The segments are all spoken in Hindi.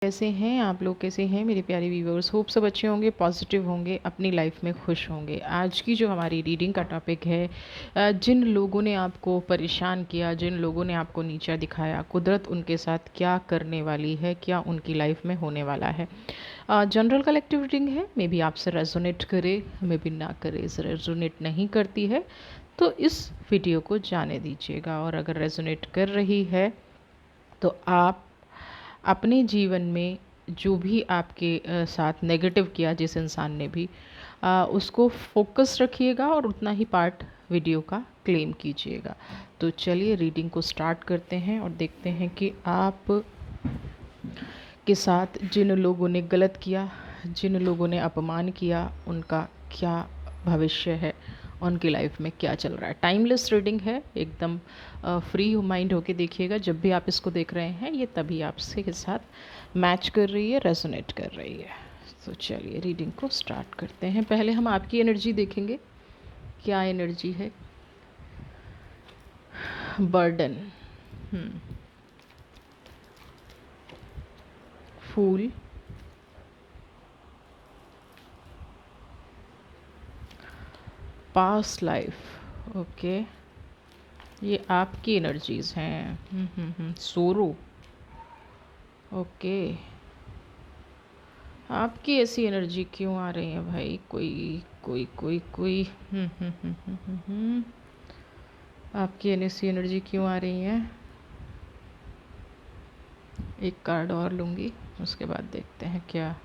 कैसे हैं आप लोग? कैसे हैं मेरे प्यारे व्यूवर्स? होप सब अच्छे होंगे, पॉजिटिव होंगे, अपनी लाइफ में खुश होंगे। आज की जो हमारी रीडिंग का टॉपिक है, जिन लोगों ने आपको परेशान किया, जिन लोगों ने आपको नीचा दिखाया, कुदरत उनके साथ क्या करने वाली है, क्या उनकी लाइफ में होने वाला है। जनरल कलेक्टिव रीडिंग है, मे बी आपसे रेजोनेट करे, मे बी ना करे। रेजोनेट नहीं करती है तो इस वीडियो को जाने दीजिएगा, और अगर रेजोनेट कर रही है तो आप अपने जीवन में जो भी आपके साथ नेगेटिव किया जिस इंसान ने भी, उसको फोकस रखिएगा और उतना ही पार्ट वीडियो का क्लेम कीजिएगा। तो चलिए रीडिंग को स्टार्ट करते हैं और देखते हैं कि आप के साथ जिन लोगों ने गलत किया, जिन लोगों ने अपमान किया, उनका क्या भविष्य है, उनकी लाइफ में क्या चल रहा है। टाइमलेस रीडिंग है, एकदम फ्री माइंड होके देखिएगा। जब भी आप इसको देख रहे हैं ये तभी आपसे के साथ मैच कर रही है, रेजोनेट कर रही है। तो चलिए रीडिंग को स्टार्ट करते हैं। पहले हम आपकी एनर्जी देखेंगे, क्या एनर्जी है। बर्डन, फूल, पास्ट लाइफ, ओके, ये आपकी एनर्जीज हैं। सोरो, ओके, आपकी ऐसी एनर्जी क्यों आ रही है भाई? कोई कोई कोई कोई आपकी ऐसी एनर्जी क्यों आ रही है? एक कार्ड और लूँगी, उसके बाद देखते हैं क्या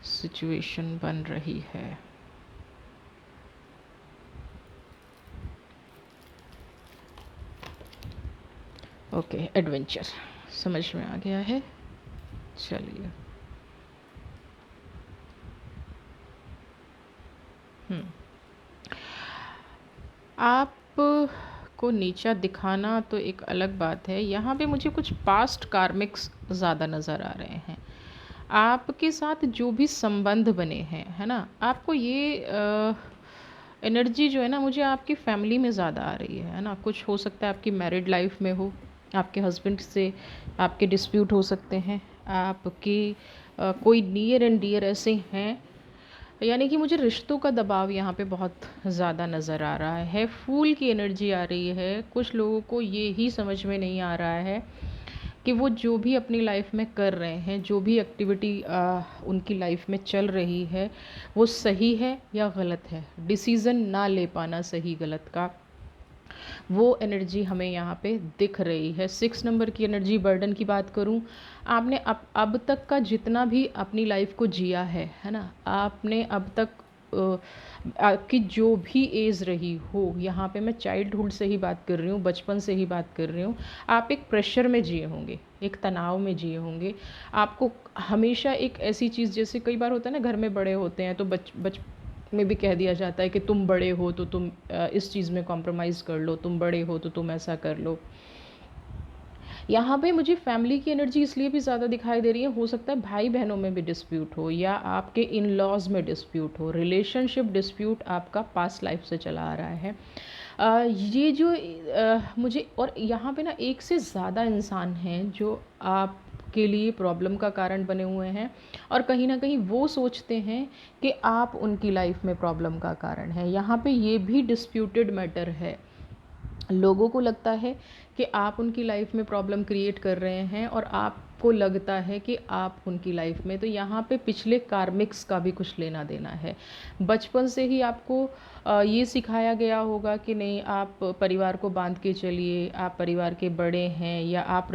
सिचुएशन बन रही है। ओके, एडवेंचर समझ में आ गया है। चलिए, आप को नीचा दिखाना तो एक अलग बात है, यहाँ पे मुझे कुछ पास्ट कार्मिक्स ज़्यादा नज़र आ रहे हैं। आपके साथ जो भी संबंध बने हैं, है ना, आपको ये एनर्जी जो है ना, मुझे आपकी फैमिली में ज़्यादा आ रही है ना। कुछ हो सकता है आपकी मैरिड लाइफ में हो, आपके हस्बैंड से आपके डिस्प्यूट हो सकते हैं, आपकी कोई नियर एंड डियर ऐसे हैं, यानी कि मुझे रिश्तों का दबाव यहाँ पे बहुत ज़्यादा नज़र आ रहा है। फूल की एनर्जी आ रही है। कुछ लोगों को ये ही समझ में नहीं आ रहा है कि वो जो भी अपनी लाइफ में कर रहे हैं, जो भी एक्टिविटी उनकी लाइफ में चल रही है, वो सही है या गलत है। डिसीज़न ना ले पाना सही गलत का, वो एनर्जी हमें यहाँ पे दिख रही है। 6 नंबर की एनर्जी, बर्डन की बात करूँ, आपने अब तक का जितना भी अपनी लाइफ को जिया है ना, आपने अब तक आपकी जो भी एज रही हो, यहाँ पे मैं चाइल्डहुड से ही बात कर रही हूँ, बचपन से ही बात कर रही हूँ, आप एक प्रेशर में जिए होंगे, एक तनाव में जिए होंगे। आपको हमेशा एक ऐसी चीज़, जैसे कई बार होता है ना, घर में बड़े होते हैं तो बच में भी कह दिया जाता है कि तुम बड़े हो तो तुम इस चीज़ में कॉम्प्रोमाइज़ कर लो, तुम बड़े हो तो तुम ऐसा कर लो। यहाँ पे मुझे फैमिली की एनर्जी इसलिए भी ज़्यादा दिखाई दे रही है, हो सकता है भाई बहनों में भी डिस्प्यूट हो, या आपके इन लॉज में डिस्प्यूट हो, रिलेशनशिप डिस्प्यूट आपका पास्ट लाइफ से चला आ रहा है। ये जो मुझे, और यहाँ पे ना एक से ज़्यादा इंसान हैं जो आप के लिए प्रॉब्लम का कारण बने हुए हैं, और कहीं ना कहीं वो सोचते हैं कि आप उनकी लाइफ में प्रॉब्लम का कारण है। यहाँ पे ये भी डिस्प्यूटेड मैटर है। लोगों को लगता है कि आप उनकी लाइफ में प्रॉब्लम क्रिएट कर रहे हैं, और आपको लगता है कि आप उनकी लाइफ में। तो यहाँ पे पिछले कार्मिक्स का भी कुछ लेना देना है। बचपन से ही आपको ये सिखाया गया होगा कि नहीं, आप परिवार को बांध के चलिए, आप परिवार के बड़े हैं, या आप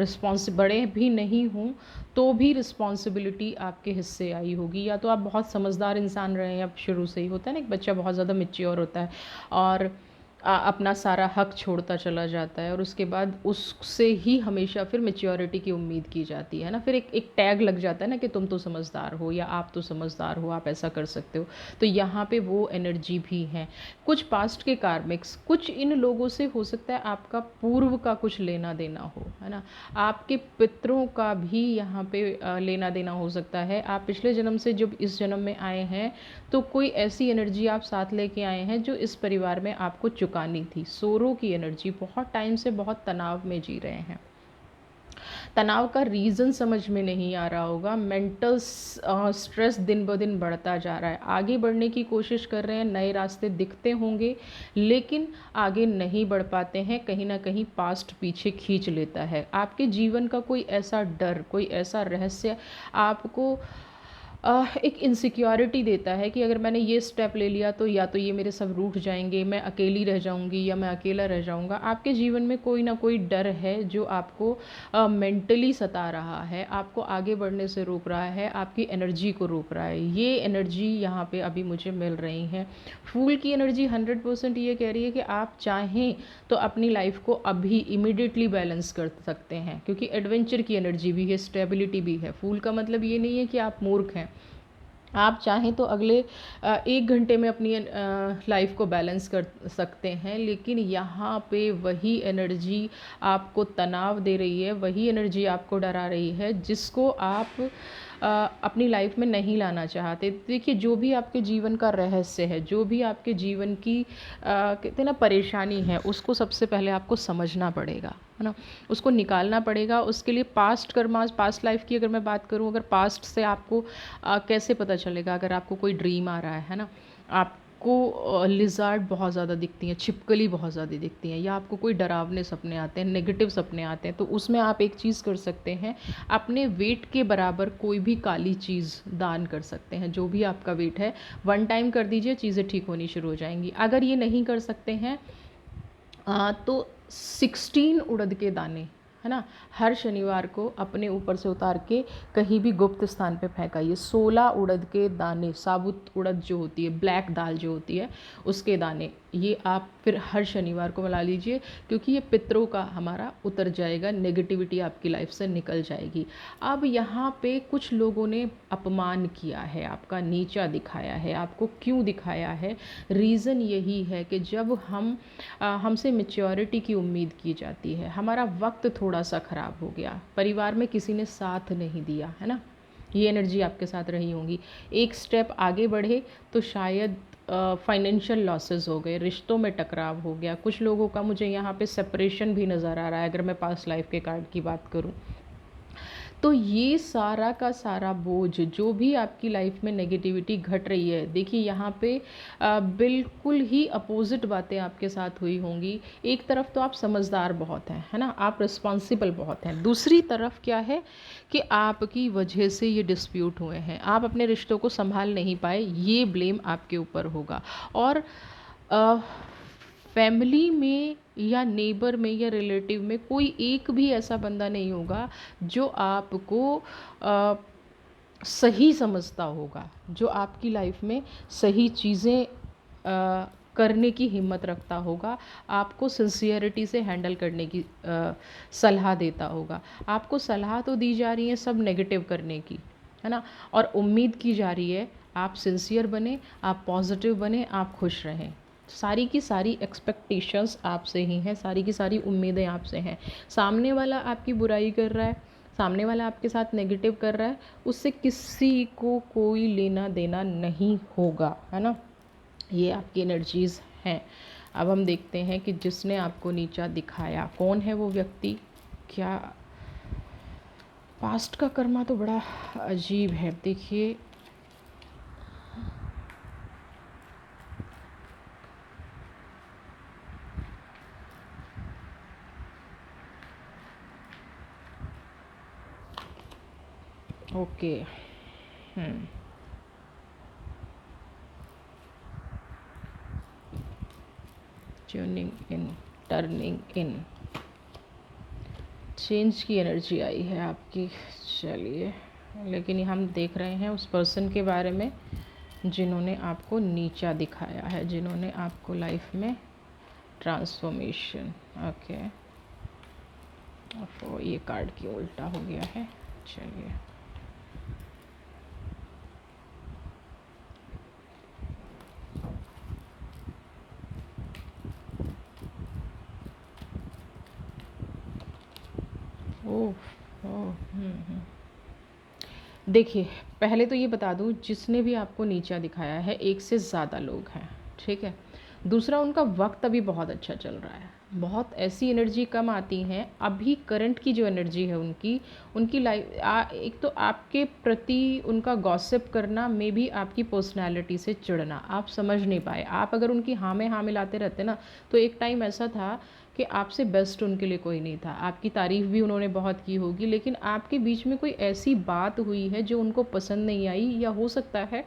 बड़े भी नहीं हों तो भी रिस्पॉन्सिबिलिटी आपके हिस्से आई होगी, या तो आप बहुत समझदार इंसान रहे हैं। अब शुरू से ही होता है ना, एक बच्चा बहुत ज़्यादा मैच्योर होता है और अपना सारा हक छोड़ता चला जाता है, और उसके बाद उससे ही हमेशा फिर मैच्योरिटी की उम्मीद की जाती है ना। फिर एक टैग लग जाता है ना कि तुम तो समझदार हो, या आप तो समझदार हो, आप ऐसा कर सकते हो। तो यहाँ पे वो एनर्जी भी है। कुछ पास्ट के कार्मिक्स, कुछ इन लोगों से हो सकता है आपका पूर्व का कुछ लेना देना हो, है ना। आपके पितरों का भी यहाँ पे लेना देना हो सकता है। आप पिछले जन्म से जब इस जन्म में आए हैं तो कोई ऐसी एनर्जी आप साथ लेके आए हैं जो इस परिवार में आपको चुकानी थी। सोरो की एनर्जी, बहुत टाइम से बहुत तनाव में जी रहे हैं। तनाव का रीज़न समझ में नहीं आ रहा होगा, मेंटल स्ट्रेस दिन ब दिन बढ़ता जा रहा है, आगे बढ़ने की कोशिश कर रहे हैं, नए रास्ते दिखते होंगे लेकिन आगे नहीं बढ़ पाते हैं, कहीं ना कहीं पास्ट पीछे खींच लेता है। आपके जीवन का कोई ऐसा डर, कोई ऐसा रहस्य आपको एक इनसिक्योरिटी देता है कि अगर मैंने ये स्टेप ले लिया तो या तो ये मेरे सब रूठ जाएंगे, मैं अकेली रह जाऊंगी या मैं अकेला रह जाऊंगा। आपके जीवन में कोई ना कोई डर है जो आपको मेंटली सता रहा है, आपको आगे बढ़ने से रोक रहा है, आपकी एनर्जी को रोक रहा है। ये एनर्जी यहाँ पे अभी मुझे मिल रही है। फूल की एनर्जी 100% ये कह रही है कि आप चाहें तो अपनी लाइफ को अभी इमिडिएटली बैलेंस कर सकते हैं, क्योंकि एडवेंचर की एनर्जी भी है, स्टेबिलिटी भी है। फूल का मतलब ये नहीं है कि आप मूर्ख हैं। आप चाहें तो अगले 1 घंटे में अपनी लाइफ को बैलेंस कर सकते हैं, लेकिन यहाँ पे वही एनर्जी आपको तनाव दे रही है, वही एनर्जी आपको डरा रही है जिसको आप अपनी लाइफ में नहीं लाना चाहते। देखिए, जो भी आपके जीवन का रहस्य है, जो भी आपके जीवन की कहते हैं ना परेशानी है, उसको सबसे पहले आपको समझना पड़ेगा, है ना, उसको निकालना पड़ेगा। उसके लिए पास्ट कर्मा, पास्ट लाइफ की अगर मैं बात करूं, अगर पास्ट से आपको कैसे पता चलेगा, अगर आपको कोई ड्रीम आ रहा है ना, आपको लिज़ार्ड बहुत ज़्यादा दिखती हैं, छिपकली बहुत ज़्यादा दिखती हैं, या आपको कोई डरावने सपने आते हैं, नेगेटिव सपने आते हैं, तो उसमें आप एक चीज़ कर सकते हैं, अपने वेट के बराबर कोई भी काली चीज़ दान कर सकते हैं। जो भी आपका वेट है 1 टाइम कर दीजिए, चीज़ें ठीक होनी शुरू हो जाएंगी। अगर ये नहीं कर सकते हैं तो 16 उड़द के दाने, है ना, हर शनिवार को अपने ऊपर से उतार के कहीं भी गुप्त स्थान पे फेंकाइए। 16 उड़द के दाने, साबुत उड़द जो होती है, ब्लैक दाल जो होती है, उसके दाने, ये आप फिर हर शनिवार को मिला लीजिए, क्योंकि ये पितरों का हमारा उतर जाएगा, नेगेटिविटी आपकी लाइफ से निकल जाएगी। अब यहाँ पे कुछ लोगों ने अपमान किया है, आपका नीचा दिखाया है। आपको क्यों दिखाया है? रीज़न यही है कि जब हमसे मैच्योरिटी की उम्मीद की जाती है, हमारा वक्त थोड़ा सा ख़राब हो गया, परिवार में किसी ने साथ नहीं दिया, है ना, ये एनर्जी आपके साथ रही होंगी। एक स्टेप आगे बढ़े तो शायद फाइनेंशियल लॉसेस हो गए, रिश्तों में टकराव हो गया, कुछ लोगों का मुझे यहाँ पे सेपरेशन भी नज़र आ रहा है, अगर मैं पास्ट लाइफ के कार्ड की बात करूँ। तो ये सारा का सारा बोझ, जो भी आपकी लाइफ में नेगेटिविटी घट रही है, देखिए यहाँ पे बिल्कुल ही अपोजिट बातें आपके साथ हुई होंगी। एक तरफ तो आप समझदार बहुत हैं, है ना, आप रिस्पॉन्सिबल बहुत हैं, दूसरी तरफ क्या है कि आपकी वजह से ये डिस्प्यूट हुए हैं, आप अपने रिश्तों को संभाल नहीं पाए, ये ब्लेम आपके ऊपर होगा। और फैमिली में या नेबर में या रिलेटिव में कोई एक भी ऐसा बंदा नहीं होगा जो आपको सही समझता होगा, जो आपकी लाइफ में सही चीज़ें करने की हिम्मत रखता होगा, आपको सिंसियरिटी से हैंडल करने की सलाह देता होगा। आपको सलाह तो दी जा रही है सब नेगेटिव करने की, है ना, और उम्मीद की जा रही है आप सिंसियर बने, आप पॉजिटिव बने, आप खुश रहें। सारी की सारी एक्सपेक्टेशंस आपसे ही हैं, सारी की सारी उम्मीदें आपसे हैं। सामने वाला आपकी बुराई कर रहा है, सामने वाला आपके साथ नेगेटिव कर रहा है, उससे किसी को कोई लेना देना नहीं होगा, है ना, ये आपकी एनर्जीज़ हैं। अब हम देखते हैं कि जिसने आपको नीचा दिखाया कौन है वो व्यक्ति। क्या पास्ट का कर्मा तो बड़ा अजीब है। देखिए, okay, tuning in, turning in, change की एनर्जी आई है आपकी। चलिए, लेकिन हम देख रहे हैं उस पर्सन के बारे में जिन्होंने आपको नीचा दिखाया है, जिन्होंने आपको लाइफ में ट्रांसफॉर्मेशन, ओके, तो ये कार्ड की उल्टा हो गया है। चलिए, ओह ओह, देखिए, पहले तो ये बता दूं, जिसने भी आपको नीचा दिखाया है एक से ज़्यादा लोग हैं, ठीक है। दूसरा, उनका वक्त अभी बहुत अच्छा चल रहा है, बहुत ऐसी एनर्जी कम आती हैं अभी करंट की जो एनर्जी है उनकी, उनकी लाइफ एक तो आपके प्रति उनका गॉसिप करना, मे बी आपकी पर्सनैलिटी से चिढ़ना, आप समझ नहीं पाए। आप अगर उनकी हाँ में हाँ मिलाते रहते ना, तो एक टाइम ऐसा था कि आपसे बेस्ट उनके लिए कोई नहीं था। आपकी तारीफ़ भी उन्होंने बहुत की होगी, लेकिन आपके बीच में कोई ऐसी बात हुई है जो उनको पसंद नहीं आई, या हो सकता है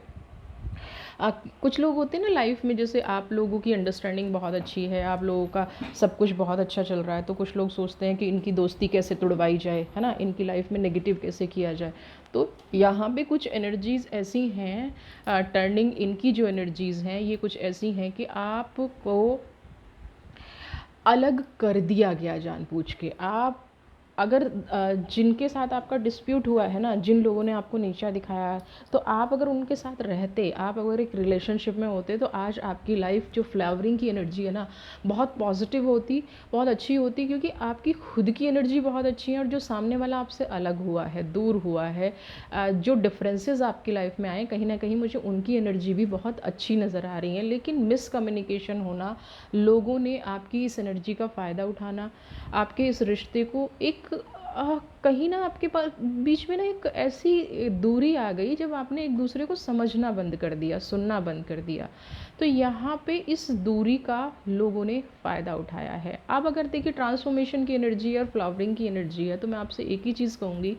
कुछ लोग होते हैं ना लाइफ में, जैसे आप लोगों की अंडरस्टैंडिंग बहुत अच्छी है, आप लोगों का सब कुछ बहुत अच्छा चल रहा है, तो कुछ लोग सोचते हैं कि इनकी दोस्ती कैसे तुड़वाई जाए, है ना, इनकी लाइफ में नेगेटिव कैसे किया जाए। तो यहाँ पे कुछ एनर्जीज़ ऐसी हैं, टर्निंग इनकी जो एनर्जीज़ हैं ये कुछ ऐसी हैं कि आपको अलग कर दिया गया जानबूझ के। आप अगर जिनके साथ आपका डिस्प्यूट हुआ है ना, जिन लोगों ने आपको नीचा दिखाया है, तो आप अगर उनके साथ रहते, आप अगर एक रिलेशनशिप में होते, तो आज आपकी लाइफ जो फ्लावरिंग की एनर्जी है ना, बहुत पॉजिटिव होती, बहुत अच्छी होती, क्योंकि आपकी खुद की एनर्जी बहुत अच्छी है, और जो सामने वाला आपसे अलग हुआ है, दूर हुआ है, जो डिफरेंसेस आपकी लाइफ में आए, कहीं ना कहीं मुझे उनकी एनर्जी भी बहुत अच्छी नज़र आ रही है। लेकिन मिसकम्युनिकेशन होना, लोगों ने आपकी इस एनर्जी का फ़ायदा उठाना, आपके इस रिश्ते को एक कहीं ना आपके पास बीच में ना एक ऐसी दूरी आ गई जब आपने एक दूसरे को समझना बंद कर दिया, सुनना बंद कर दिया। तो यहाँ पे इस दूरी का लोगों ने फ़ायदा उठाया है। अब अगर देखिए ट्रांसफॉर्मेशन की एनर्जी और फ्लावरिंग की एनर्जी है, तो मैं आपसे एक ही चीज़ कहूँगी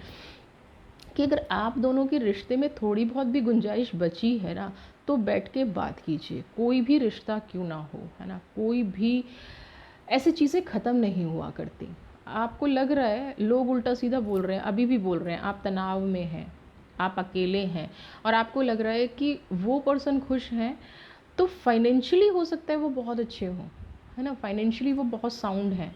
कि अगर आप दोनों के रिश्ते में थोड़ी बहुत भी गुंजाइश बची है ना, तो बैठ के बात कीजिए। कोई भी रिश्ता क्यों ना हो, है ना, कोई भी ऐसी चीज़ें ख़त्म नहीं हुआ करती। आपको लग रहा है लोग उल्टा सीधा बोल रहे हैं, अभी भी बोल रहे हैं, आप तनाव में हैं, आप अकेले हैं, और आपको लग रहा है कि वो पर्सन खुश हैं, तो फाइनेंशियली हो सकता है वो बहुत अच्छे हों, है ना, फाइनेंशियली वो बहुत साउंड हैं,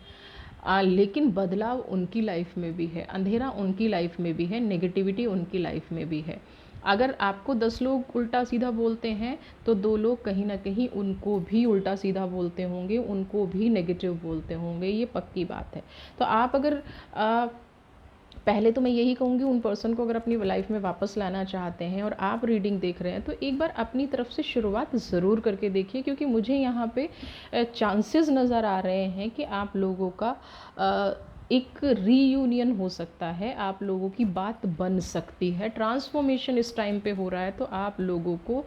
लेकिन बदलाव उनकी लाइफ में भी है, अंधेरा उनकी लाइफ में भी है, नेगेटिविटी उनकी लाइफ में भी है। अगर आपको 10 लोग उल्टा सीधा बोलते हैं, तो 2 लोग कहीं ना कहीं उनको भी उल्टा सीधा बोलते होंगे, उनको भी नेगेटिव बोलते होंगे, ये पक्की बात है। तो आप अगर पहले तो मैं यही कहूँगी, उन पर्सन को अगर अपनी लाइफ में वापस लाना चाहते हैं और आप रीडिंग देख रहे हैं, तो एक बार अपनी तरफ से शुरुआत ज़रूर करके देखिए, क्योंकि मुझे यहाँ पे चांसेस नज़र आ रहे हैं कि आप लोगों का एक रीयूनियन हो सकता है, आप लोगों की बात बन सकती है। ट्रांसफॉर्मेशन इस टाइम पे हो रहा है, तो आप लोगों को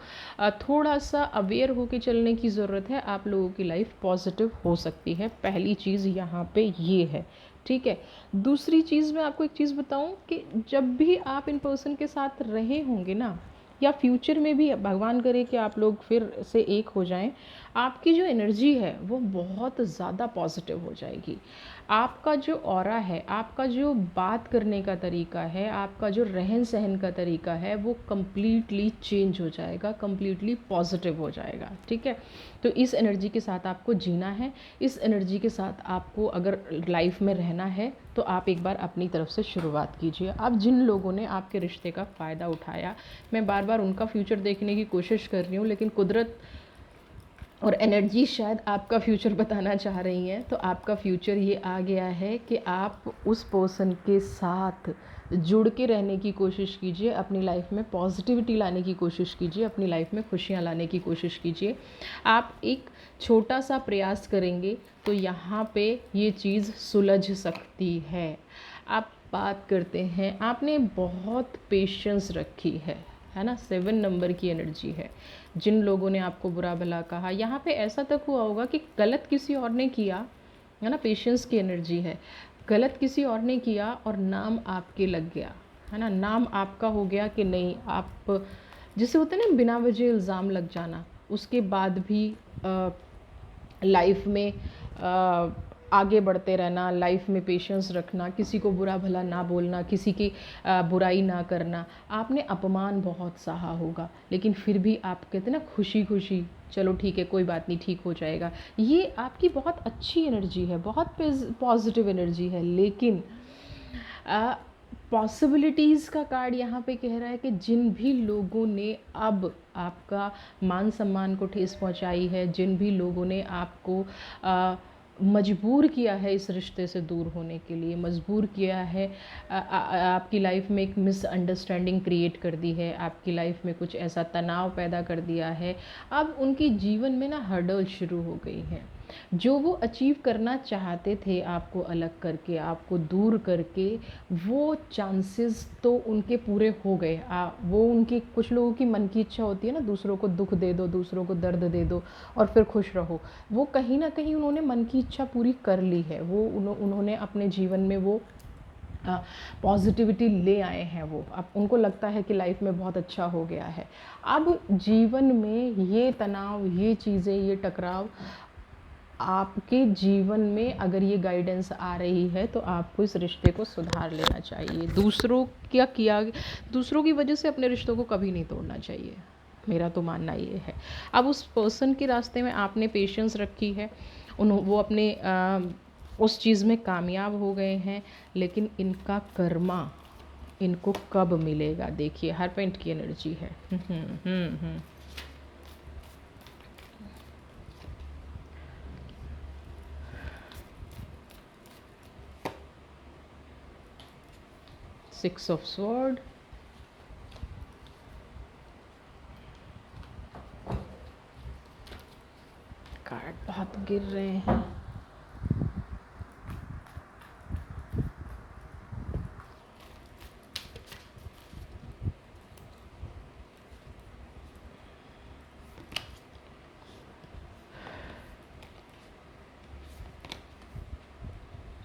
थोड़ा सा अवेयर होकर चलने की ज़रूरत है। आप लोगों की लाइफ पॉजिटिव हो सकती है, पहली चीज़ यहाँ पे ये है, ठीक है। दूसरी चीज़ मैं आपको एक चीज़ बताऊं कि जब भी आप इन पर्सन के साथ रहे होंगे ना, या फ्यूचर में भी भगवान करे कि आप लोग फिर से एक हो जाएं, आपकी जो एनर्जी है वो बहुत ज़्यादा पॉजिटिव हो जाएगी। आपका जो ऑरा है, आपका जो बात करने का तरीका है, आपका जो रहन सहन का तरीका है, वो कम्प्लीटली चेंज हो जाएगा, कम्प्लीटली पॉजिटिव हो जाएगा, ठीक है। तो इस एनर्जी के साथ आपको जीना है, इस एनर्जी के साथ आपको अगर लाइफ में रहना है, तो आप एक बार अपनी तरफ से शुरुआत कीजिए। अब जिन लोगों ने आपके रिश्ते का फ़ायदा उठाया, मैं बार बार उनका फ्यूचर देखने की कोशिश कर रही हूँ, लेकिन कुदरत और एनर्जी शायद आपका फ्यूचर बताना चाह रही हैं। तो आपका फ्यूचर ये आ गया है कि आप उस पर्सन के साथ जुड़ के रहने की कोशिश कीजिए, अपनी लाइफ में पॉजिटिविटी लाने की कोशिश कीजिए, अपनी लाइफ में खुशियाँ लाने की कोशिश कीजिए। आप एक छोटा सा प्रयास करेंगे तो यहाँ पे ये चीज़ सुलझ सकती है। आप बात करते हैं, आपने बहुत पेशेंस रखी है ना, 7 नंबर की एनर्जी है। जिन लोगों ने आपको बुरा भला कहा, यहाँ पे ऐसा तक हुआ होगा कि गलत किसी और ने किया, है ना, पेशेंस की एनर्जी है, गलत किसी और ने किया और नाम आपके लग गया, है ना, नाम आपका हो गया कि नहीं, आप जैसे होते हैं ना बिना वजह इल्ज़ाम लग जाना, उसके बाद भी लाइफ में आगे बढ़ते रहना, लाइफ में पेशेंस रखना, किसी को बुरा भला ना बोलना, किसी की बुराई ना करना। आपने अपमान बहुत सहा होगा, लेकिन फिर भी आप कहते हैं ना खुशी खुशी, चलो ठीक है कोई बात नहीं, ठीक हो जाएगा। ये आपकी बहुत अच्छी एनर्जी है, बहुत पॉजिटिव एनर्जी है। लेकिन पॉसिबिलिटीज़ का कार्ड यहाँ पे कह रहा है कि जिन भी लोगों ने अब आपका मान सम्मान को ठेस पहुँचाई है, जिन भी लोगों ने आपको मजबूर किया है इस रिश्ते से दूर होने के लिए, मजबूर किया है, आपकी लाइफ में एक मिसअंडरस्टैंडिंग क्रिएट कर दी है, आपकी लाइफ में कुछ ऐसा तनाव पैदा कर दिया है, अब उनकी जीवन में ना हर्डल शुरू हो गई है। जो वो अचीव करना चाहते थे आपको अलग करके, आपको दूर करके, वो चांसेस तो उनके पूरे हो गए। वो उनकी, कुछ लोगों की मन की इच्छा होती है ना, दूसरों को दुख दे दो, दूसरों को दर्द दे दो और फिर खुश रहो। वो कहीं ना कहीं उन्होंने मन की इच्छा पूरी कर ली है। वो उन्होंने अपने जीवन में वो पॉजिटिविटी ले आए हैं। वो अब उनको लगता है कि लाइफ में बहुत अच्छा हो गया है। अब जीवन में ये तनाव, ये चीज़ें, ये टकराव आपके जीवन में अगर ये गाइडेंस आ रही है तो आपको इस रिश्ते को सुधार लेना चाहिए। दूसरों की वजह से अपने रिश्तों को कभी नहीं तोड़ना चाहिए, मेरा तो मानना ये है। अब उस पर्सन के रास्ते में आपने पेशेंस रखी है, वो अपने उस चीज़ में कामयाब हो गए हैं, लेकिन इनका कर्मा इनको कब मिलेगा? देखिए, हर पेंट की एनर्जी है। 6 ऑफ स्वॉर्ड, कार्ड बहुत गिर रहे हैं।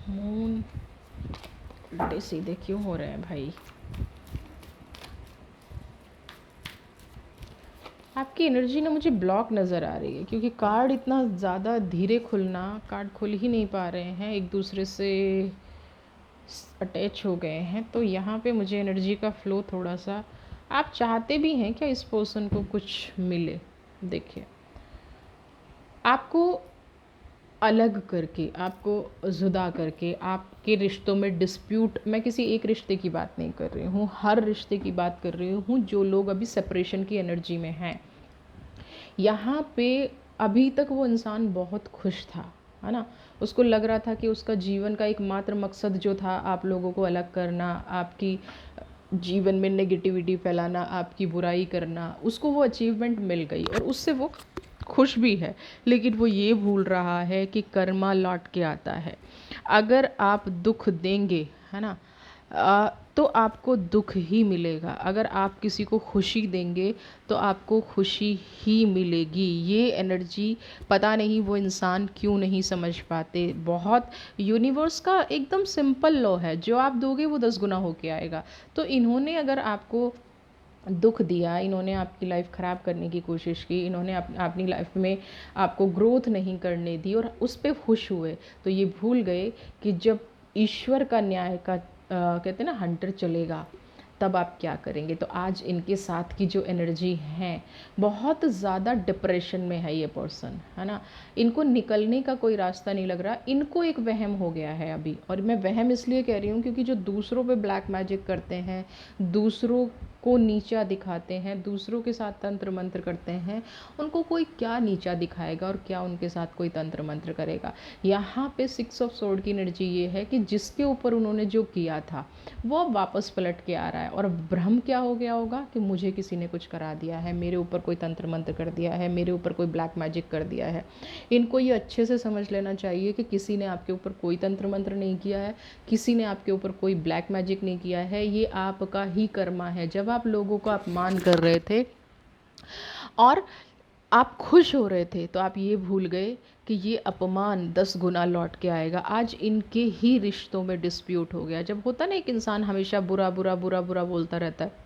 मून, उल्टे सीधे क्यों हो रहे हैं भाई? आपकी एनर्जी ना मुझे ब्लॉक नज़र आ रही है, क्योंकि कार्ड इतना ज़्यादा धीरे खुलना, कार्ड खुल ही नहीं पा रहे हैं, एक दूसरे से अटैच हो गए हैं। तो यहाँ पे मुझे एनर्जी का फ़्लो थोड़ा सा, आप चाहते भी हैं क्या इस पर्सन को कुछ मिले? देखिए, आपको अलग करके, आपको जुदा करके, आपके रिश्तों में डिस्प्यूट, मैं किसी एक रिश्ते की बात नहीं कर रही हूँ, हर रिश्ते की बात कर रही हूँ। जो लोग अभी सेपरेशन की एनर्जी में हैं, यहाँ पे अभी तक वो इंसान बहुत खुश था, है ना? उसको लग रहा था कि उसका जीवन का एकमात्र मकसद जो था, आप लोगों को अलग करना, आपकी जीवन में नेगेटिविटी फैलाना, आपकी बुराई करना, उसको वो अचीवमेंट मिल गई और उससे वो खुश भी है। लेकिन वो ये भूल रहा है कि कर्मा लौट के आता है। अगर आप दुख देंगे, है ना, तो आपको दुख ही मिलेगा। अगर आप किसी को खुशी देंगे तो आपको खुशी ही मिलेगी। ये एनर्जी पता नहीं वो इंसान क्यों नहीं समझ पाते। बहुत यूनिवर्स का एकदम सिंपल लॉ है, जो आप दोगे वो 10 गुना होके आएगा। तो इन्होंने अगर आपको दुख दिया, इन्होंने आपकी लाइफ ख़राब करने की कोशिश की, इन्होंने अपनी लाइफ में आपको ग्रोथ नहीं करने दी और उस पर खुश हुए, तो ये भूल गए कि जब ईश्वर का न्याय का कहते हैं ना, हंटर चलेगा, तब आप क्या करेंगे। तो आज इनके साथ की जो एनर्जी है, बहुत ज़्यादा डिप्रेशन में है ये पर्सन, है ना। इनको निकलने का कोई रास्ता नहीं लग रहा, इनको एक वहम हो गया है अभी। और मैं वहम इसलिए कह रही हूँ क्योंकि जो दूसरों पे ब्लैक मैजिक करते हैं, दूसरों को नीचा दिखाते हैं, दूसरों के साथ तंत्र मंत्र करते हैं, उनको कोई क्या नीचा दिखाएगा और क्या उनके साथ कोई तंत्र मंत्र करेगा। यहाँ पे 6 ऑफ सोर्ड की एनर्जी ये है कि जिसके ऊपर उन्होंने जो किया था वो अब वापस पलट के आ रहा है। और भ्रम क्या हो गया होगा कि मुझे किसी ने कुछ करा दिया है, मेरे ऊपर कोई तंत्र मंत्र कर दिया है, मेरे ऊपर कोई ब्लैक मैजिक कर दिया है। इनको ये अच्छे से समझ लेना चाहिए कि किसी ने आपके ऊपर कोई तंत्र मंत्र नहीं किया है, किसी ने आपके ऊपर कोई ब्लैक मैजिक नहीं किया है। ये आपका ही कर्मा है। जब आप लोगों का अपमान कर रहे थे और आप खुश हो रहे थे, तो आप ये भूल गए कि ये अपमान 10 गुना लौट के आएगा। आज इनके ही रिश्तों में डिस्प्यूट हो गया। जब होता ना, एक इंसान हमेशा बुरा बुरा बुरा बुरा बोलता रहता है,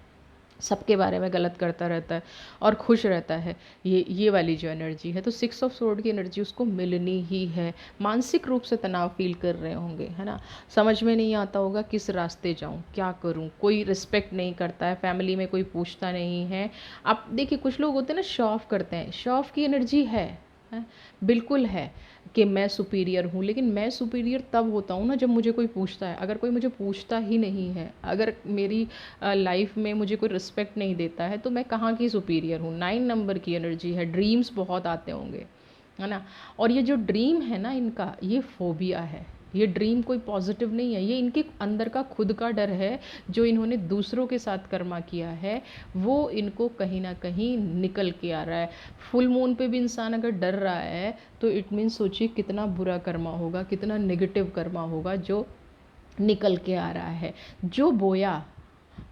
सबके बारे में गलत करता रहता है और खुश रहता है, ये वाली जो एनर्जी है, तो 6 ऑफ सोर्ड की एनर्जी उसको मिलनी ही है। मानसिक रूप से तनाव फील कर रहे होंगे, है ना। समझ में नहीं आता होगा किस रास्ते जाऊं, क्या करूं, कोई रिस्पेक्ट नहीं करता है, फैमिली में कोई पूछता नहीं है। आप देखिए, कुछ लोग होते हैं ना, शो ऑफ करते हैं, शो ऑफ की एनर्जी है, बिल्कुल है कि मैं सुपीरियर हूँ। लेकिन मैं सुपीरियर तब होता हूँ ना जब मुझे कोई पूछता है। अगर कोई मुझे पूछता ही नहीं है, अगर मेरी लाइफ में मुझे कोई रिस्पेक्ट नहीं देता है, तो मैं कहाँ की सुपीरियर हूँ। 9 नंबर की एनर्जी है, ड्रीम्स बहुत आते होंगे, है ना। और ये जो ड्रीम है ना इनका, ये फोबिया है, ये ड्रीम कोई पॉजिटिव नहीं है, ये इनके अंदर का खुद का डर है जो इन्होंने दूसरों के साथ कर्मा किया है, वो इनको कहीं ना कहीं निकल के आ रहा है। फुल मून पे भी इंसान अगर डर रहा है तो इट मीन सोचिए कितना बुरा कर्मा होगा, कितना नेगेटिव कर्मा होगा जो निकल के आ रहा है। जो बोया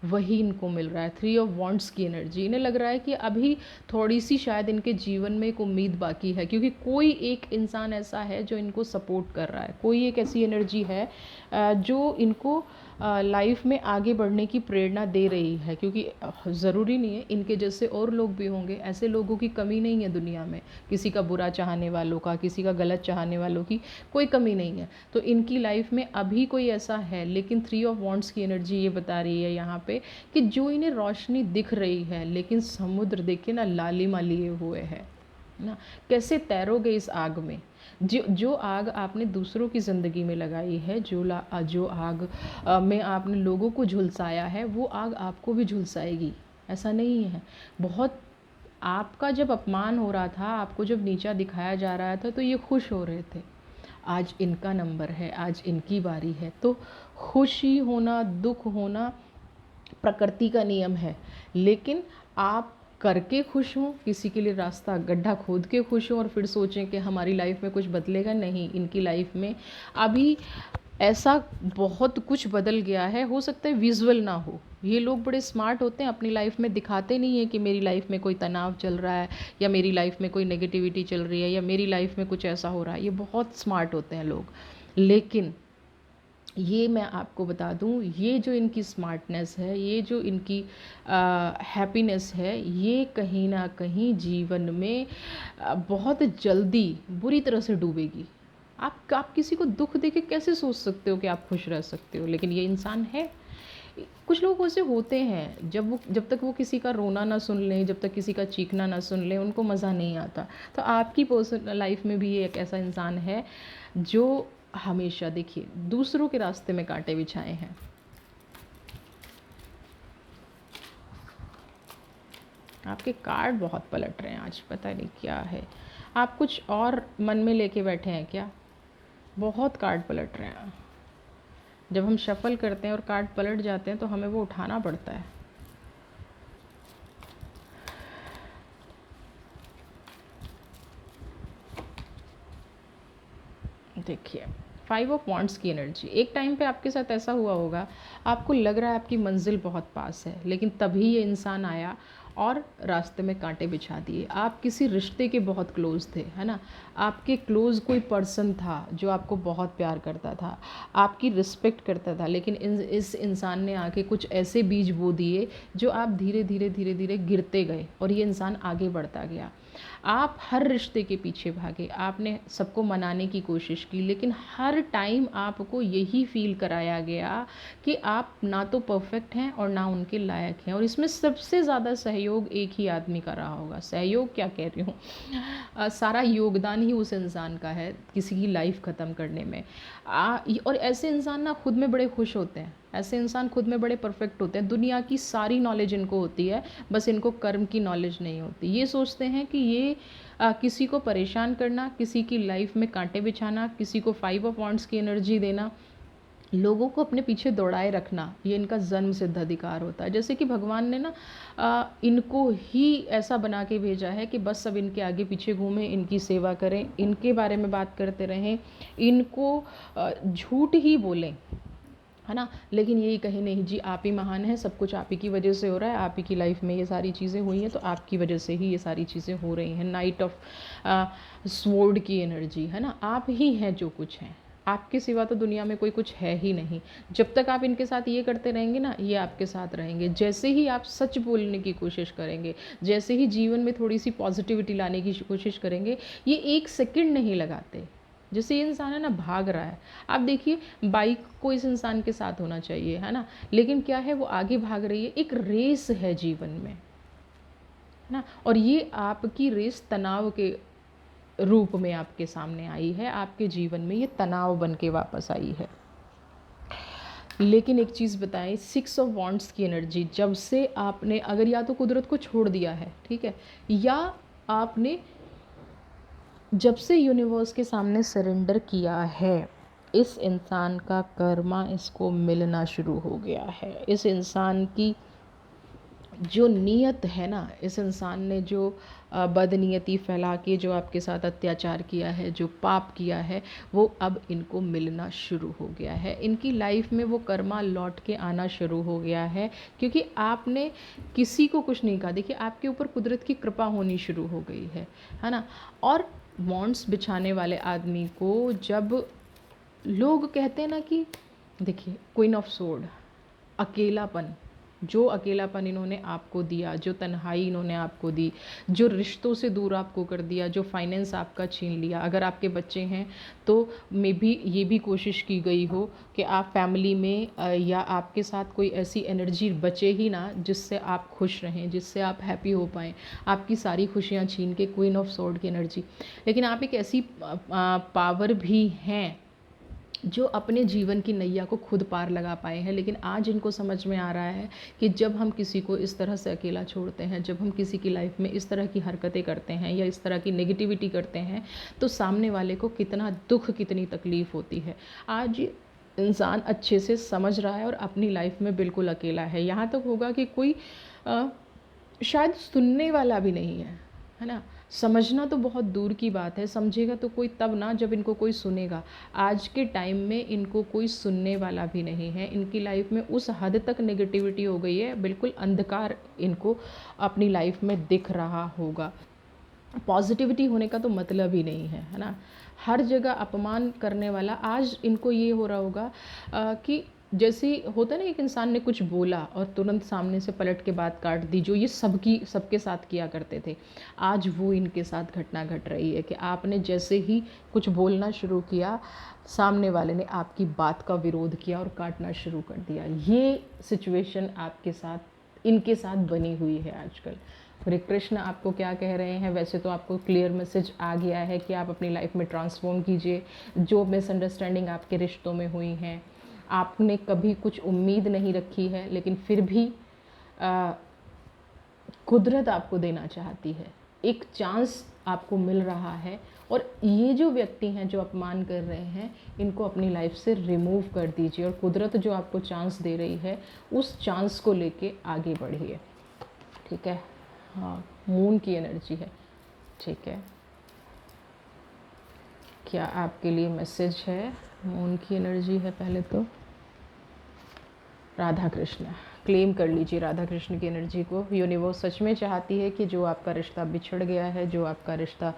वही इनको मिल रहा है। थ्री ऑफ वॉन्ट्स की एनर्जी, इन्हें लग रहा है कि अभी थोड़ी सी शायद इनके जीवन में एक उम्मीद बाकी है, क्योंकि कोई एक इंसान ऐसा है जो इनको सपोर्ट कर रहा है, कोई एक ऐसी एनर्जी है जो इनको लाइफ में आगे बढ़ने की प्रेरणा दे रही है। क्योंकि ज़रूरी नहीं है, इनके जैसे और लोग भी होंगे, ऐसे लोगों की कमी नहीं है दुनिया में, किसी का बुरा चाहने वालों का, किसी का गलत चाहने वालों की कोई कमी नहीं है। तो इनकी लाइफ में अभी कोई ऐसा है, लेकिन थ्री ऑफ वॉन्ट्स की एनर्जी ये बता रही है यहाँ पे कि जो इन्हें रोशनी दिख रही है, लेकिन समुद्र देखिए ना लालिमा लिए हुए है ना, कैसे तैरोगे इस आग में। जो आग आपने दूसरों की ज़िंदगी में लगाई है, जो आग में आपने लोगों को झुलसाया है, वो आग आपको भी झुलसाएगी, ऐसा नहीं है। बहुत आपका जब अपमान हो रहा था, आपको जब नीचा दिखाया जा रहा था, तो ये खुश हो रहे थे। आज इनका नंबर है, आज इनकी बारी है। तो खुशी होना, दुख होना प्रकृति का नियम है, लेकिन आप करके खुश हों, किसी के लिए रास्ता गड्ढा खोद के खुश हों और फिर सोचें कि हमारी लाइफ में कुछ बदलेगा, नहीं। इनकी लाइफ में अभी ऐसा बहुत कुछ बदल गया है, हो सकता है विजुअल ना हो। ये लोग बड़े स्मार्ट होते हैं, अपनी लाइफ में दिखाते नहीं है कि मेरी लाइफ में कोई तनाव चल रहा है, या मेरी लाइफ में कोई नेगेटिविटी चल रही है, या मेरी लाइफ में कुछ ऐसा हो रहा है। ये बहुत स्मार्ट होते हैं लोग, लेकिन ये मैं आपको बता दूं, ये जो इनकी स्मार्टनेस है, ये जो इनकी हैप्पीनेस है, ये कहीं ना कहीं जीवन में बहुत जल्दी बुरी तरह से डूबेगी। आप किसी को दुख देके कैसे सोच सकते हो कि आप खुश रह सकते हो? लेकिन ये इंसान है। कुछ लोग ऐसे होते हैं, जब तक वो किसी का रोना ना सुन लें, जब तक किसी का चीखना ना सुन लें, उनको मज़ा नहीं आता। तो आपकी पर्सनल लाइफ में भी एक ऐसा इंसान है जो हमेशा देखिए दूसरों के रास्ते में कांटे बिछाए हैं। आपके कार्ड बहुत पलट रहे हैं आज, पता नहीं क्या है। आप कुछ और मन में लेके बैठे हैं क्या? बहुत कार्ड पलट रहे हैं। जब हम शफल करते हैं और कार्ड पलट जाते हैं तो हमें वो उठाना पड़ता है। देखिए, फाइव ऑफ वॉन्ट्स की एनर्जी, एक टाइम पे आपके साथ ऐसा हुआ होगा, आपको लग रहा है आपकी मंजिल बहुत पास है, लेकिन तभी ये इंसान आया और रास्ते में कांटे बिछा दिए। आप किसी रिश्ते के बहुत क्लोज थे, है ना, आपके क्लोज कोई पर्सन था जो आपको बहुत प्यार करता था, आपकी रिस्पेक्ट करता था, लेकिन इस इंसान ने आके कुछ ऐसे बीज बो दिए जो आप धीरे धीरे धीरे धीरे गिरते गए और ये इंसान आगे बढ़ता गया। आप हर रिश्ते के पीछे भागे, आपने सबको मनाने की कोशिश की, लेकिन हर टाइम आपको यही फील कराया गया कि आप ना तो परफेक्ट हैं और ना उनके लायक हैं। और इसमें सबसे ज़्यादा सहयोग एक ही आदमी का रहा होगा। सहयोग क्या कह रही हूँ, सारा योगदान ही उस इंसान का है किसी की लाइफ ख़त्म करने में। और ऐसे इंसान ना खुद में बड़े खुश होते हैं, ऐसे इंसान खुद में बड़े परफेक्ट होते हैं। दुनिया की सारी नॉलेज इनको होती है, बस इनको कर्म की नॉलेज नहीं होती। ये सोचते हैं कि ये किसी को परेशान करना, किसी की लाइफ में कांटे बिछाना, किसी को फाइव ऑफ वॉन्ट्स की एनर्जी देना, लोगों को अपने पीछे दौड़ाए रखना, ये इनका जन्म सिद्ध अधिकार होता है। जैसे कि भगवान ने ना इनको ही ऐसा बना के भेजा है कि बस सब इनके आगे पीछे घूमें, इनकी सेवा करें, इनके बारे में बात करते रहें, इनको झूठ ही बोलें, है ना, लेकिन यही कहे नहीं जी आप ही महान हैं, सब कुछ आप ही की वजह से हो रहा है, आप ही की लाइफ में ये सारी चीज़ें हुई हैं, तो आपकी वजह से ही ये सारी चीज़ें हो रही हैं। नाइट ऑफ स्वॉर्ड की एनर्जी, है ना, आप ही हैं जो कुछ हैं, आपके सिवा तो दुनिया में कोई कुछ है ही नहीं। जब तक आप इनके साथ ये करते रहेंगे ना, ये आपके साथ रहेंगे। जैसे ही आप सच बोलने की कोशिश करेंगे, जैसे ही जीवन में थोड़ी सी पॉजिटिविटी लाने की कोशिश करेंगे, ये एक सेकंड नहीं लगाते। जैसे ये इंसान है ना भाग रहा है, आप देखिए बाइक को इस इंसान के साथ होना चाहिए, है ना, लेकिन क्या है, वो आगे भाग रही है। एक रेस है जीवन में, है ना, और ये आपकी रेस तनाव के रूप में आपके सामने आई है, आपके जीवन में ये तनाव बन के वापस आई है। लेकिन एक चीज़ बताएं, सिक्स ऑफ वॉन्ट्स की एनर्जी, जब से आपने अगर या तो कुदरत को छोड़ दिया है, ठीक है, या आपने जब से यूनिवर्स के सामने सरेंडर किया है, इस इंसान का कर्मा इसको मिलना शुरू हो गया है। इस इंसान की जो नीयत है ना, इस इंसान ने जो बदनीयती फैला के जो आपके साथ अत्याचार किया है, जो पाप किया है, वो अब इनको मिलना शुरू हो गया है। इनकी लाइफ में वो कर्मा लौट के आना शुरू हो गया है, क्योंकि आपने किसी को कुछ नहीं कहा। देखिए, आपके ऊपर कुदरत की कृपा होनी शुरू हो गई है ना। और बॉन्ड्स बिछाने वाले आदमी को जब लोग कहते हैं ना कि देखिए, क्वीन ऑफ सोर्ड, अकेलापन, जो अकेलापन इन्होंने आपको दिया, जो तन्हाई इन्होंने आपको दी, जो रिश्तों से दूर आपको कर दिया, जो फाइनेंस आपका छीन लिया। अगर आपके बच्चे हैं तो मे बी ये भी कोशिश की गई हो कि आप फैमिली में या आपके साथ कोई ऐसी एनर्जी बचे ही ना जिससे आप खुश रहें, जिससे आप हैप्पी हो पाएँ। आपकी सारी खुशियाँ छीन के, क्वीन ऑफ सॉर्ड की एनर्जी। लेकिन आप एक ऐसी पावर भी हैं जो अपने जीवन की नैया को खुद पार लगा पाए हैं। लेकिन आज इनको समझ में आ रहा है कि जब हम किसी को इस तरह से अकेला छोड़ते हैं, जब हम किसी की लाइफ में इस तरह की हरकतें करते हैं या इस तरह की नेगेटिविटी करते हैं, तो सामने वाले को कितना दुख, कितनी तकलीफ़ होती है। आज इंसान अच्छे से समझ रहा है और अपनी लाइफ में बिल्कुल अकेला है। यहाँ तक होगा कि कोई शायद सुनने वाला भी नहीं है ना। समझना तो बहुत दूर की बात है, समझेगा तो कोई तब ना जब इनको कोई सुनेगा। आज के टाइम में इनको कोई सुनने वाला भी नहीं है। इनकी लाइफ में उस हद तक नेगेटिविटी हो गई है, बिल्कुल अंधकार इनको अपनी लाइफ में दिख रहा होगा। पॉजिटिविटी होने का तो मतलब ही नहीं है ना। हर जगह अपमान करने वाला। आज इनको ये हो रहा होगा कि जैसे होता है ना, एक इंसान ने कुछ बोला और तुरंत सामने से पलट के बात काट दी, जो ये सबके साथ किया करते थे। आज वो इनके साथ घटना घट रही है कि आपने जैसे ही कुछ बोलना शुरू किया, सामने वाले ने आपकी बात का विरोध किया और काटना शुरू कर दिया। ये सिचुएशन आपके साथ, इनके साथ बनी हुई है आजकल। हरे कृष्ण आपको क्या कह रहे हैं? वैसे तो आपको क्लियर मैसेज आ गया है कि आप अपनी लाइफ में ट्रांसफॉर्म कीजिए। जो मिसअंडरस्टैंडिंग आपके रिश्तों में हुई हैं, आपने कभी कुछ उम्मीद नहीं रखी है, लेकिन फिर भी कुदरत आपको देना चाहती है, एक चांस आपको मिल रहा है। और ये जो व्यक्ति हैं जो अपमान कर रहे हैं, इनको अपनी लाइफ से रिमूव कर दीजिए और कुदरत जो आपको चांस दे रही है, उस चांस को लेके आगे बढ़िए। ठीक है? हाँ, मून की एनर्जी है। ठीक है, क्या आपके लिए मैसेज है? मून की एनर्जी है। पहले तो राधा कृष्ण, क्लेम कर लीजिए राधा कृष्ण की एनर्जी को। यूनिवर्स सच में चाहती है कि जो आपका रिश्ता बिछड़ गया है, जो आपका रिश्ता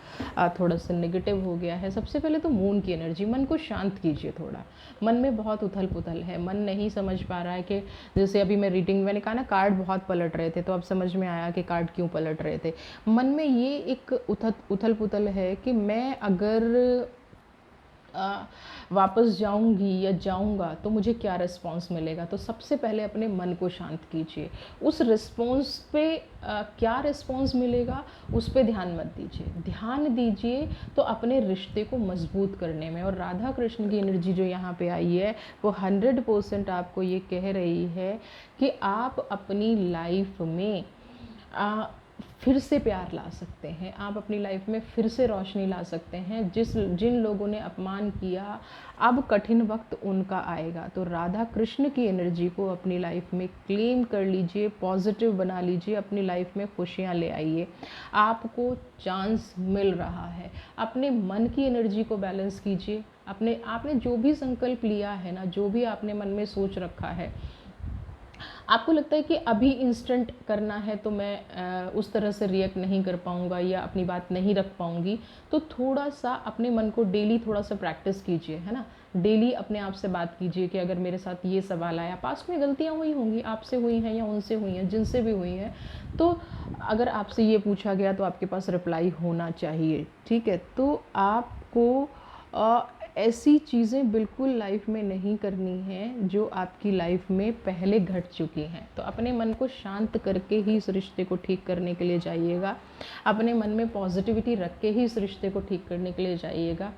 थोड़ा सा नेगेटिव हो गया है, सबसे पहले तो मून की एनर्जी। मन को शांत कीजिए थोड़ा। मन में बहुत उथल पुथल है, मन नहीं समझ पा रहा है कि जैसे अभी मैं रीडिंग, मैंने कहा ना कार्ड बहुत पलट रहे थे, तो अब समझ में आया कि कार्ड क्यों पलट रहे थे। मन में ये एक उथल पुथल है कि मैं अगर वापस जाऊंगी या जाऊंगा तो मुझे क्या रिस्पॉन्स मिलेगा। तो सबसे पहले अपने मन को शांत कीजिए। उस रिस्पॉन्स पे क्या रिस्पॉन्स मिलेगा उस पे ध्यान मत दीजिए। ध्यान दीजिए तो अपने रिश्ते को मजबूत करने में। और राधा कृष्ण की एनर्जी जो यहाँ पे आई है, वो 100% आपको ये कह रही है कि आप अपनी लाइफ में फिर से प्यार ला सकते हैं, आप अपनी लाइफ में फिर से रोशनी ला सकते हैं। जिन लोगों ने अपमान किया, अब कठिन वक्त उनका आएगा। तो राधा कृष्ण की एनर्जी को अपनी लाइफ में क्लेम कर लीजिए, पॉजिटिव बना लीजिए, अपनी लाइफ में खुशियाँ ले आइए। आपको चांस मिल रहा है। अपने मन की एनर्जी को बैलेंस कीजिए। आपने जो भी संकल्प लिया है ना, जो भी आपने मन में सोच रखा है, आपको लगता है कि अभी इंस्टेंट करना है तो मैं उस तरह से रिएक्ट नहीं कर पाऊँगा या अपनी बात नहीं रख पाऊँगी, तो थोड़ा सा अपने मन को डेली थोड़ा सा प्रैक्टिस कीजिए, है ना। डेली अपने आप से बात कीजिए कि अगर मेरे साथ ये सवाल आया, पास्ट में गलतियाँ हुई होंगी, आपसे हुई हैं या उनसे हुई हैं, जिनसे भी हुई हैं, तो अगर आपसे ये पूछा गया तो आपके पास रिप्लाई होना चाहिए। ठीक है? तो आपको ऐसी चीज़ें बिल्कुल लाइफ में नहीं करनी है जो आपकी लाइफ में पहले घट चुकी हैं। तो अपने मन को शांत करके ही इस रिश्ते को ठीक करने के लिए जाइएगा। अपने मन में पॉजिटिविटी रख के ही इस रिश्ते को ठीक करने के लिए जाइएगा।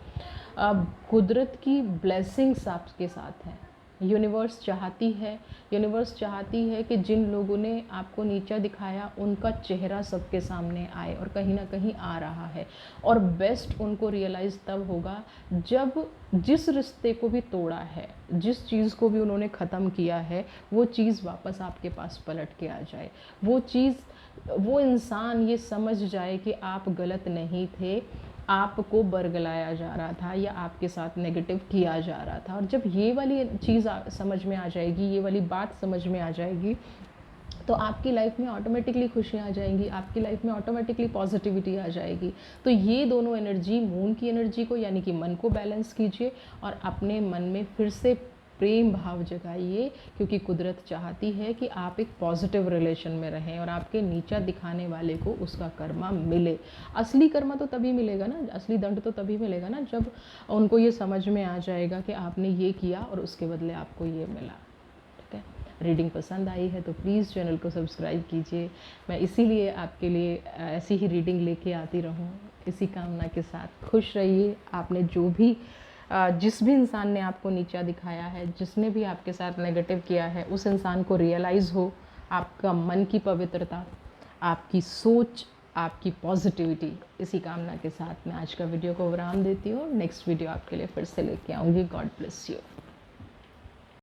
अब कुदरत की ब्लेसिंग्स आपके साथ हैं। यूनिवर्स चाहती है कि जिन लोगों ने आपको नीचा दिखाया उनका चेहरा सबके सामने आए, और कहीं ना कहीं आ रहा है। और बेस्ट उनको रियलाइज़ तब होगा जब जिस रिश्ते को भी तोड़ा है, जिस चीज़ को भी उन्होंने ख़त्म किया है, वो चीज़ वापस आपके पास पलट के आ जाए। वो इंसान ये समझ जाए कि आप गलत नहीं थे, आपको बरगलाया जा रहा था या आपके साथ नेगेटिव किया जा रहा था। और जब ये वाली चीज़ समझ में आ जाएगी, ये वाली बात समझ में आ जाएगी, तो आपकी लाइफ में ऑटोमेटिकली खुशियाँ आ जाएंगी, आपकी लाइफ में ऑटोमेटिकली पॉजिटिविटी आ जाएगी। तो ये दोनों एनर्जी, मून की एनर्जी को यानी कि मन को बैलेंस कीजिए और अपने मन में फिर से प्रेम भाव जगाइए, क्योंकि कुदरत चाहती है कि आप एक पॉजिटिव रिलेशन में रहें और आपके नीचा दिखाने वाले को उसका कर्मा मिले। असली कर्मा तो तभी मिलेगा ना, असली दंड तो तभी मिलेगा ना, जब उनको ये समझ में आ जाएगा कि आपने ये किया और उसके बदले आपको ये मिला। ठीक है, रीडिंग पसंद आई है तो प्लीज़ चैनल को सब्सक्राइब कीजिए। मैं इसीलिए आपके लिए ऐसी ही रीडिंग लेके आती रहूँ, इसी कामना के साथ। खुश रहिए। आपने जो भी जिस भी इंसान ने आपको नीचा दिखाया है, जिसने भी आपके साथ नेगेटिव किया है, उस इंसान को रियलाइज़ हो। आपका मन की पवित्रता, आपकी सोच, आपकी पॉजिटिविटी, इसी कामना के साथ मैं आज का वीडियो को विराम देती हूँ। नेक्स्ट वीडियो आपके लिए फिर से लेके आऊँगी। God bless you.